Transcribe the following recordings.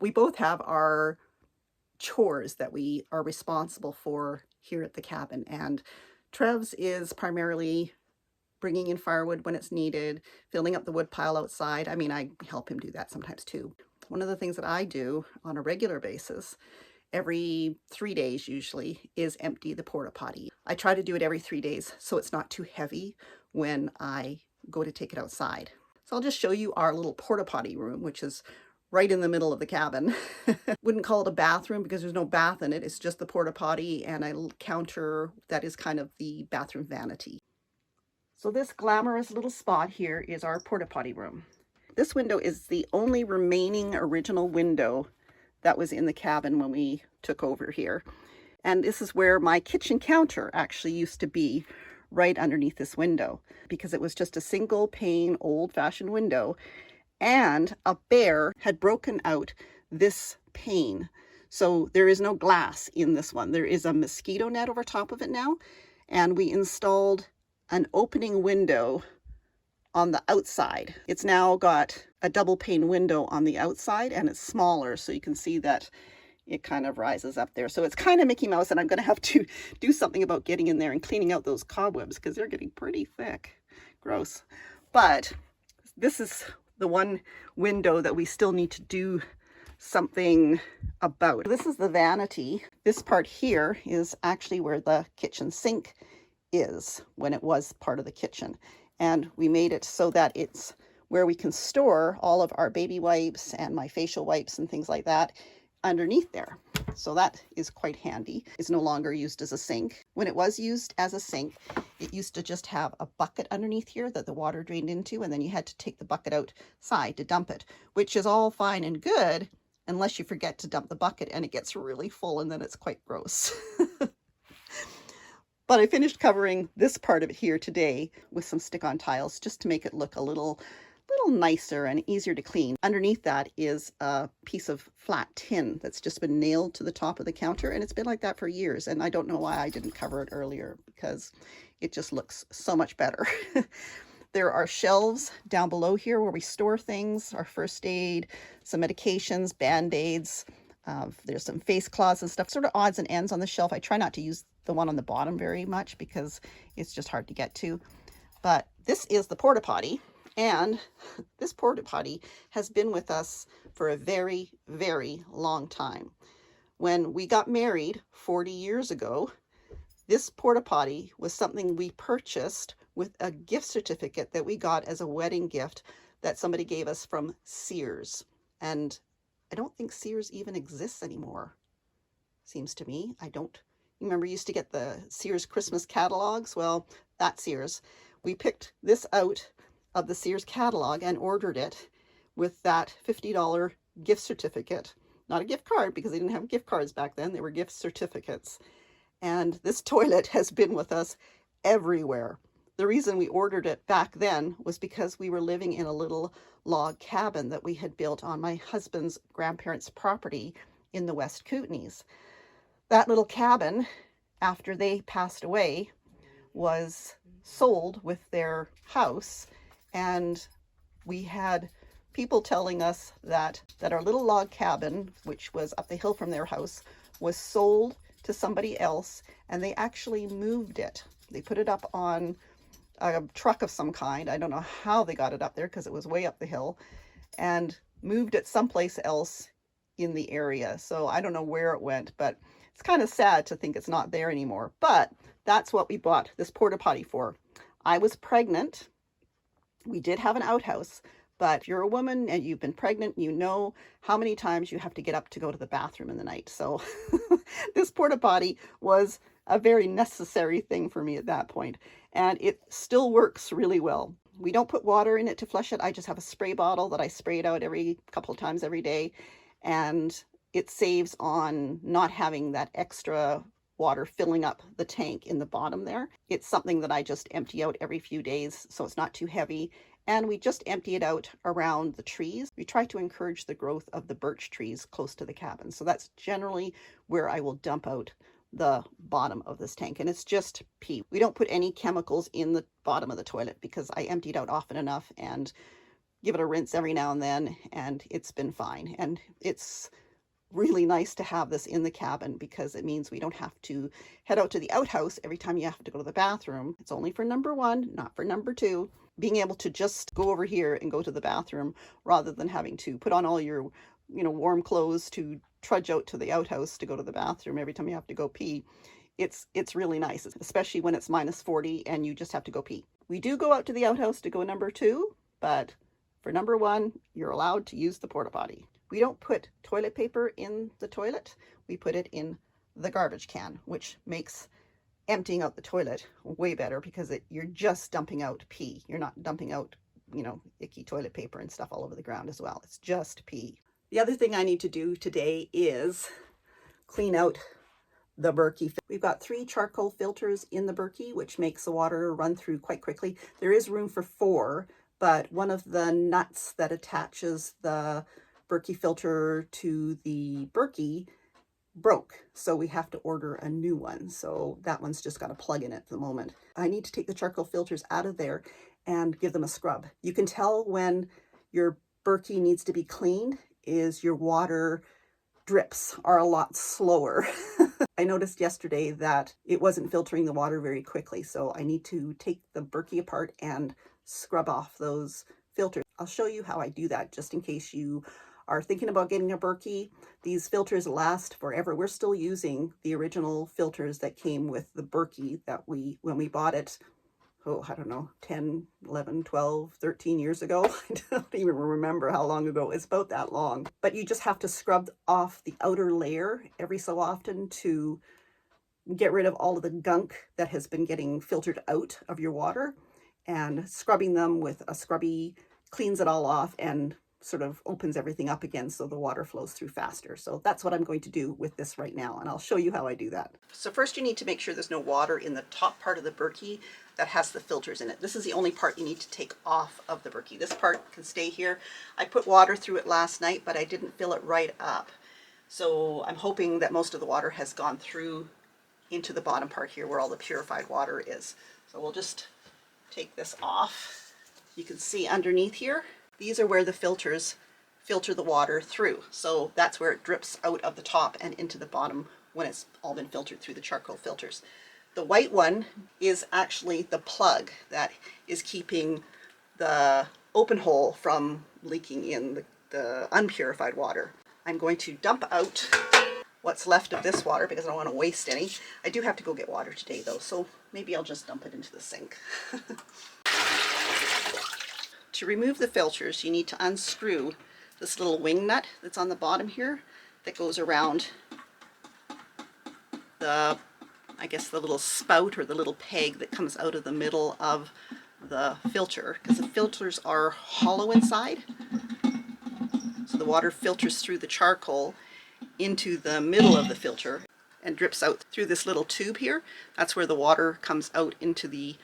We both have our chores that we are responsible for here at the cabin, and Trev's is primarily bringing in firewood when it's needed, filling up the wood pile outside. I mean, I help him do that sometimes too. One of the things that I do on a regular basis, every 3 days usually, is empty the porta potty. I try to do it every 3 days so it's not too heavy when I go to take it outside. So I'll just show you our little porta potty room, which is right in the middle of the cabin. Wouldn't call it a bathroom because there's no bath in it. It's just the porta potty and a little counter that is kind of the bathroom vanity. So this glamorous little spot here is our porta potty room. This window is the only remaining original window that was in the cabin when we took over here. And this is where my kitchen counter actually used to be, right underneath this window, because it was just a single pane, old-fashioned window, and a bear had broken out this pane. So there is no glass in this one. There is a mosquito net over top of it now, and we installed an opening window on the outside. It's now got a double pane window on the outside, and it's smaller, so you can see that it kind of rises up there. So it's kind of Mickey Mouse, and I'm going to have to do something about getting in there and cleaning out those cobwebs because they're getting pretty thick. Gross. But this is the one window that we still need to do something about. This is the vanity. This part here is actually where the kitchen sink is when it was part of the kitchen. And we made it so that it's where we can store all of our baby wipes and my facial wipes and things like that underneath there. So that is quite handy. It's no longer used as a sink. When it was used as a sink, it used to just have a bucket underneath here that the water drained into, and then you had to take the bucket outside to dump it, which is all fine and good unless you forget to dump the bucket and it gets really full, and then it's quite gross. But I finished covering this part of it here today with some stick-on tiles just to make it look a little nicer and easier to clean. Underneath that is a piece of flat tin that's just been nailed to the top of the counter, and it's been like that for years, and I don't know why I didn't cover it earlier because it just looks so much better. There are shelves down below here where we store things, our first aid, some medications, band-aids. There's some face cloths and stuff, sort of odds and ends on the shelf. I try not to use the one on the bottom very much because it's just hard to get to. But this is the porta potty, and this porta potty has been with us for a very, very long time. When we got married 40 years ago, this porta potty was something we purchased with a gift certificate that we got as a wedding gift that somebody gave us from Sears. And I don't think Sears even exists anymore, seems to me. I don't remember, used to get the Sears Christmas catalogs. Well, that's Sears. We picked this out of the Sears catalog and ordered it with that $50 gift certificate. Not a gift card, because they didn't have gift cards back then. They were gift certificates. And this toilet has been with us everywhere. The reason we ordered it back then was because we were living in a little log cabin that we had built on my husband's grandparents' property in the West Kootenays. That little cabin, after they passed away, was sold with their house, and we had people telling us that our little log cabin, which was up the hill from their house, was sold to somebody else, and they actually moved it. They put it up on a truck of some kind. I don't know how they got it up there because it was way up the hill, and moved it someplace else in the area. So I don't know where it went, but it's kind of sad to think it's not there anymore. But that's what we bought this porta potty for. I was pregnant. We did have an outhouse, but if you're a woman and you've been pregnant, you know how many times you have to get up to go to the bathroom in the night. So this porta potty was a very necessary thing for me at that point. And it still works really well. We don't put water in it to flush it. I just have a spray bottle that I spray it out every couple of times every day. And it saves on not having that extra water filling up the tank in the bottom there. It's something that I just empty out every few days, so it's not too heavy. And we just empty it out around the trees. We try to encourage the growth of the birch trees close to the cabin. So that's generally where I will dump out the bottom of this tank. And it's just pee. We don't put any chemicals in the bottom of the toilet because I emptied out often enough, and give it a rinse every now and then, and it's been fine. And it's really nice to have this in the cabin because it means we don't have to head out to the outhouse every time you have to go to the bathroom. It's only for number one, not for number two. Being able to just go over here and go to the bathroom rather than having to put on all your, warm clothes to trudge out to the outhouse to go to the bathroom every time you have to go pee. It's really nice, especially when it's -40 and you just have to go pee. We do go out to the outhouse to go number two, but for number one, you're allowed to use the porta potty. We don't put toilet paper in the toilet. We put it in the garbage can, which makes emptying out the toilet way better because you're just dumping out pee. You're not dumping out, icky toilet paper and stuff all over the ground as well. It's just pee. The other thing I need to do today is clean out the Berkey. We've got 3 charcoal filters in the Berkey, which makes the water run through quite quickly. There is room for 4, but one of the nuts that attaches the Berkey filter to the Berkey broke, so we have to order a new one. So that one's just got a plug in it at the moment. I need to take the charcoal filters out of there and give them a scrub. You can tell when your Berkey needs to be cleaned is your water drips are a lot slower. I noticed yesterday that it wasn't filtering the water very quickly, so I need to take the Berkey apart and scrub off those filters. I'll show you how I do that just in case you are thinking about getting a Berkey. These filters last forever. We're still using the original filters that came with the Berkey that when we bought it, I don't know, 10, 11, 12, 13 years ago. I don't even remember how long ago. It's about that long. But you just have to scrub off the outer layer every so often to get rid of all of the gunk that has been getting filtered out of your water. And scrubbing them with a scrubby cleans it all off and sort of opens everything up again so the water flows through faster. So that's what I'm going to do with this right now, and I'll show you how I do that. So first you need to make sure there's no water in the top part of the Berkey that has the filters in it. This is the only part you need to take off of the Berkey. This part can stay here. I put water through it last night, but I didn't fill it right up. So I'm hoping that most of the water has gone through into the bottom part here where all the purified water is. So we'll just take this off. You can see underneath here, these are where the filters filter the water through. So that's where it drips out of the top and into the bottom when it's all been filtered through the charcoal filters. The white one is actually the plug that is keeping the open hole from leaking in the unpurified water. I'm going to dump out what's left of this water because I don't want to waste any. I do have to go get water today though, so maybe I'll just dump it into the sink. To remove the filters, you need to unscrew this little wing nut that's on the bottom here that goes around the, I guess, the little spout or the little peg that comes out of the middle of the filter, because the filters are hollow inside. So the water filters through the charcoal into the middle of the filter and drips out through this little tube here. That's where the water comes out into the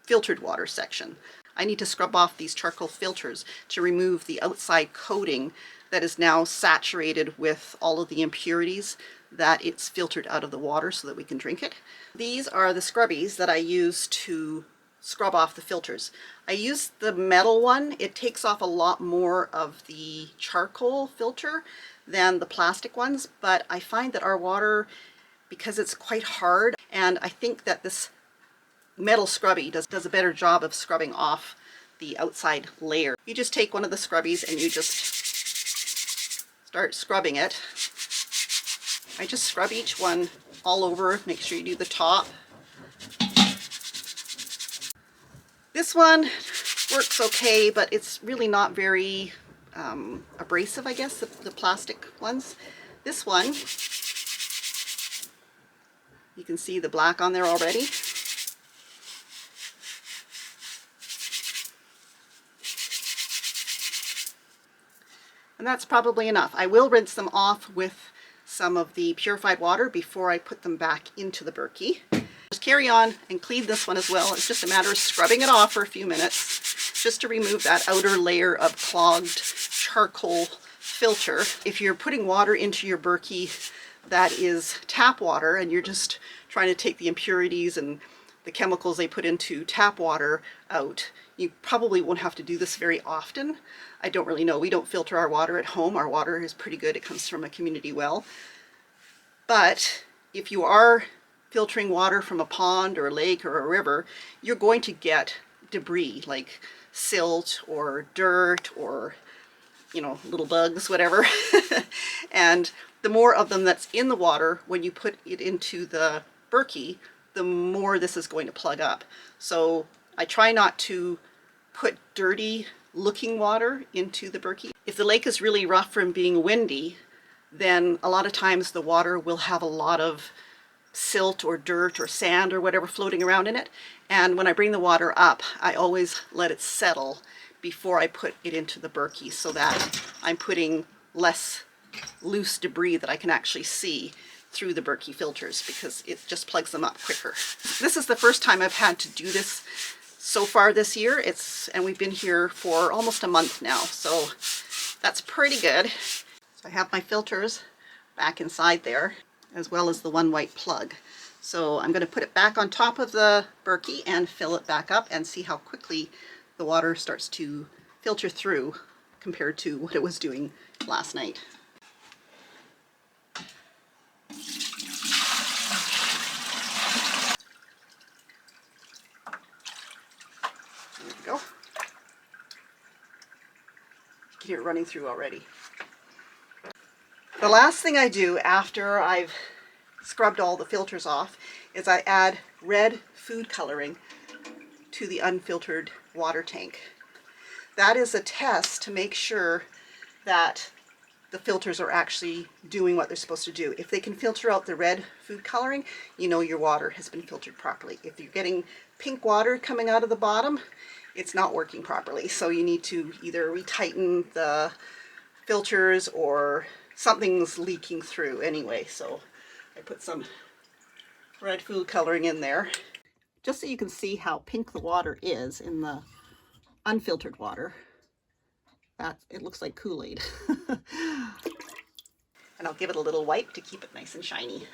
filtered water section. I need to scrub off these charcoal filters to remove the outside coating that is now saturated with all of the impurities that it's filtered out of the water so that we can drink it. These are the scrubbies that I use to scrub off the filters. I use the metal one. It takes off a lot more of the charcoal filter than the plastic ones, but I find that our water, because it's quite hard, and I think that this metal scrubby does a better job of scrubbing off the outside layer. You just take one of the scrubbies and you just start scrubbing it. I just scrub each one all over, make sure you do the top. This one works okay, but it's really not very abrasive, I guess, the plastic ones. This one, you can see the black on there already. And that's probably enough. I will rinse them off with some of the purified water before I put them back into the Berkey. Just carry on and clean this one as well. It's just a matter of scrubbing it off for a few minutes just to remove that outer layer of clogged charcoal filter. If you're putting water into your Berkey that is tap water and you're just trying to take the impurities and the chemicals they put into tap water out. You probably won't have to do this very often. I don't really know. We don't filter our water at home. Our water is pretty good. It comes from a community well. But if you are filtering water from a pond or a lake or a river, you're going to get debris like silt or dirt or, you know, little bugs, whatever. And the more of them that's in the water when you put it into the Berkey, the more this is going to plug up. So I try not to put dirty looking water into the Berkey. If the lake is really rough from being windy, then a lot of times the water will have a lot of silt or dirt or sand or whatever floating around in it. And when I bring the water up, I always let it settle before I put it into the Berkey, so that I'm putting less loose debris that I can actually see through the Berkey filters, because it just plugs them up quicker. This is the first time I've had to do this so far this year. And we've been here for almost a month now, so that's pretty good. So I have my filters back inside there, as well as the one white plug. So I'm going to put it back on top of the Berkey and fill it back up and see how quickly the water starts to filter through compared to what it was doing last night. There we go. You can hear it running through already. The last thing I do after I've scrubbed all the filters off is I add red food coloring to the unfiltered water tank. That is a test to make sure that the filters are actually doing what they're supposed to do. If they can filter out the red food coloring, you know your water has been filtered properly. If you're getting pink water coming out of the bottom, it's not working properly. So you need to either retighten the filters or something's leaking through anyway. So I put some red food coloring in there, just so you can see how pink the water is in the unfiltered water. It looks like Kool-Aid. And I'll give it a little wipe to keep it nice and shiny.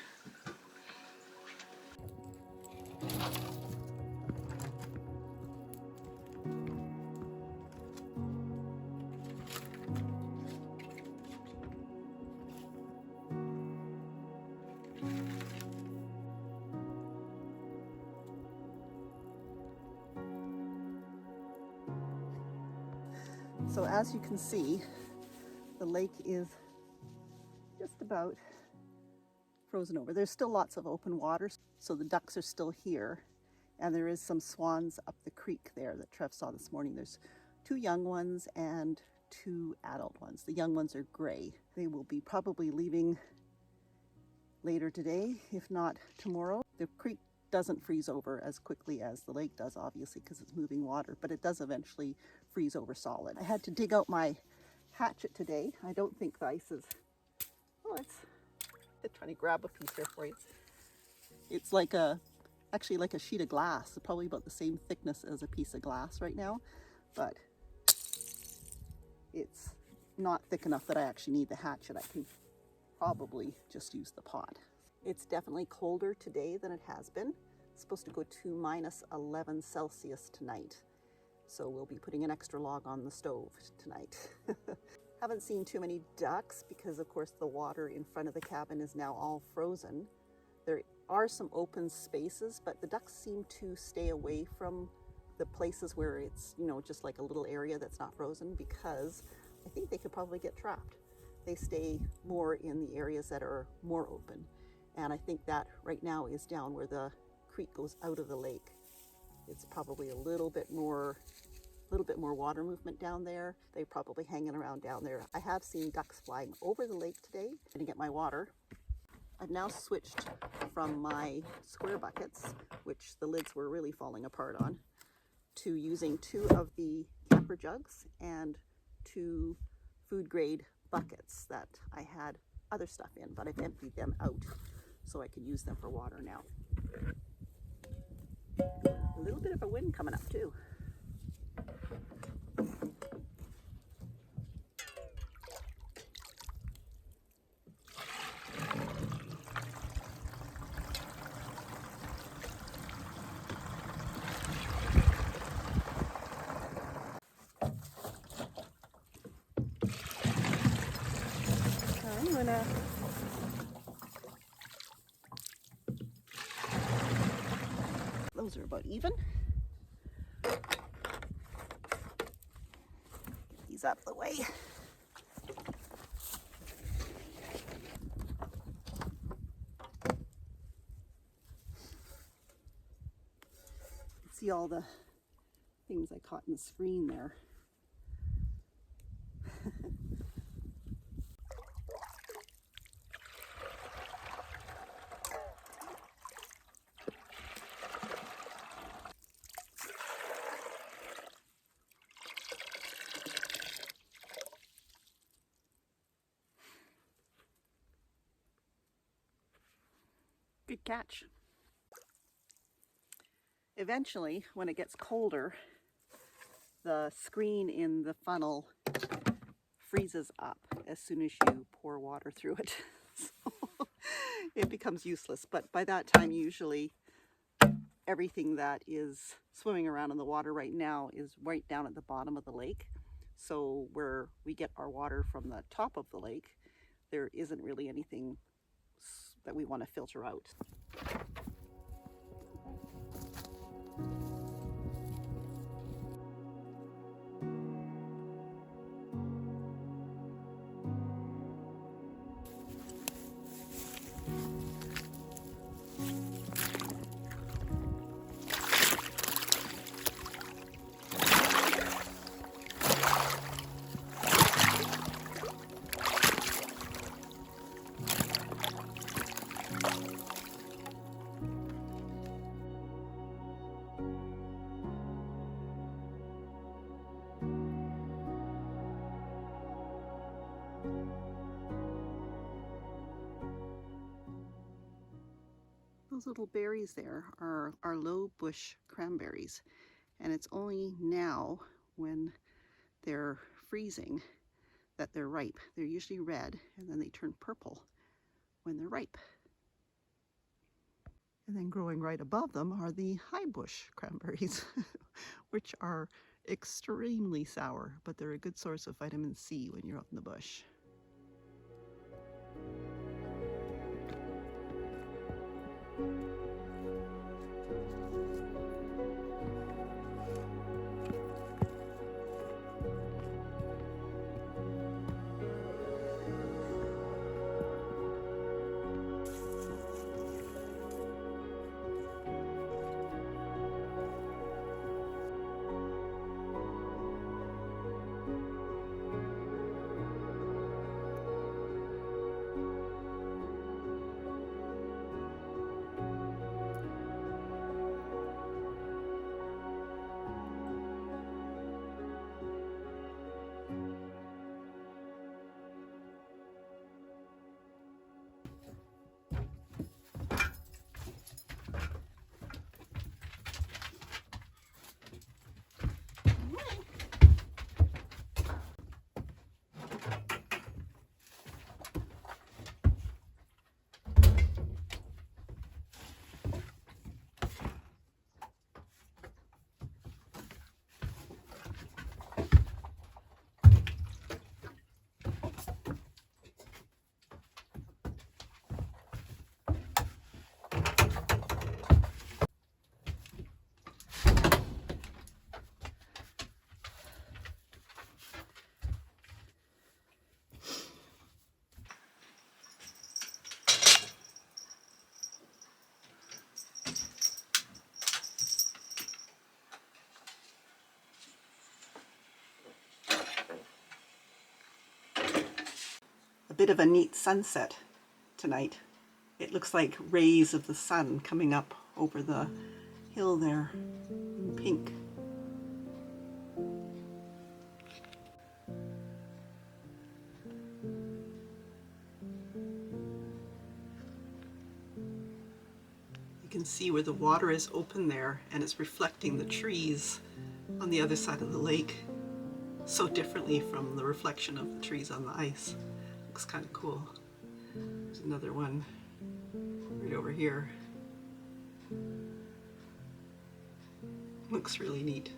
So as you can see, the lake is just about frozen over. There's still lots of open water, so the ducks are still here. And there is some swans up the creek there that Trev saw this morning. There's 2 young ones and 2 adult ones. The young ones are gray. They will be probably leaving later today, if not tomorrow. The creek doesn't freeze over as quickly as the lake does, obviously, because it's moving water, but it does eventually freeze over solid. I had to dig out my hatchet today. I don't think the ice is, oh, I'm trying to grab a piece here for you. It's like actually like a sheet of glass, probably about the same thickness as a piece of glass right now, but it's not thick enough that I actually need the hatchet. I can probably just use the pot. It's definitely colder today than it has been. It's supposed to go to -11 Celsius tonight. So we'll be putting an extra log on the stove tonight. Haven't seen too many ducks because of course the water in front of the cabin is now all frozen. There are some open spaces, but the ducks seem to stay away from the places where it's, you know, just like a little area that's not frozen, because I think they could probably get trapped. They stay more in the areas that are more open. And I think that right now is down where the creek goes out of the lake. It's probably a little bit more water movement down there. They're probably hanging around down there. I have seen ducks flying over the lake today to get my water. I've now switched from my square buckets, which the lids were really falling apart on, to using 2 of the camper jugs and 2 food grade buckets that I had other stuff in, but I've emptied them out so I can use them for water now. A little bit of a wind coming up too. gonna those are about even. Get these out of the way. See all the things I caught in the screen there. Good catch. Eventually, when it gets colder, the screen in the funnel freezes up as soon as you pour water through it. So it becomes useless. But by that time, usually everything that is swimming around in the water right now is right down at the bottom of the lake. So where we get our water from the top of the lake, there isn't really anything that we want to filter out. Those little berries there are low bush cranberries, and it's only now when they're freezing that they're ripe. They're usually red and then they turn purple when they're ripe. And then growing right above them are the high bush cranberries, which are extremely sour, but they're a good source of vitamin C when you're out in the bush. A bit of a neat sunset tonight. It looks like rays of the sun coming up over the hill there in pink. You can see where the water is open there and it's reflecting the trees on the other side of the lake so differently from the reflection of the trees on the ice. Looks kind of cool. There's another one right over here. Looks really neat.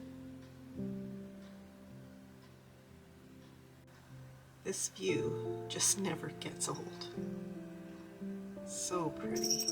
This view just never gets old. So pretty.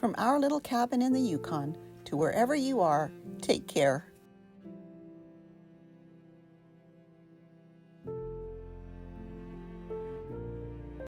From our little cabin in the Yukon to wherever you are, take care.